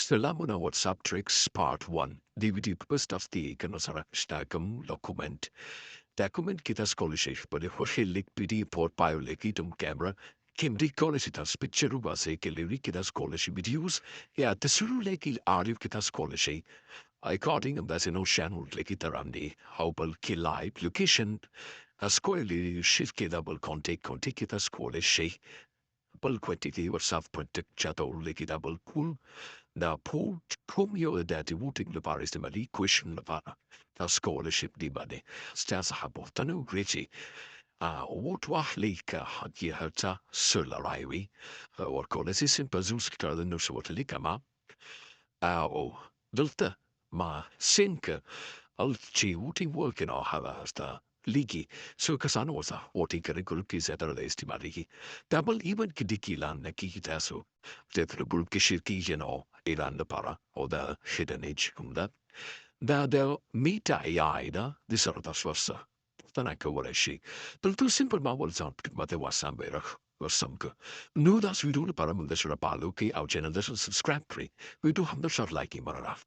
Salamu na WhatsApp Tricks Part 1. DVD bestafti kanosara stagum document. Document kita scholarship pada horshilik PD port bioleki tum camera. Kimri kolesitas picture base keliri kita scholarship videos. Ya tesuru leki audio kita scholarship. According to the no channel kita randi. Haubal kilai location. A squarely shift kita bal contact kita scholarship. Bal quantity WhatsApp protect chato leki double cool. Na på kom jag där till voting le paris de mali question le para. Ta scholarship di bane. Stas habota no Richie. What wa lika had je hata sulla raiwi. Or college simple zuskar the no so what lika ma. O vilta ma sinke alchi voting working or have hasta ligi so kasano sa voting curriculum zetter lesti mariki double even kidiki lan nakita so det group kishiki jeno ilan de para or the hidden age kumda da meta AI da disordas vassa tanaka walashi del tu simple ma wal zant mate wasambera or samke nu das vi do para mundesra palu ki au channel des subscribe pri vi do ham der liking maraf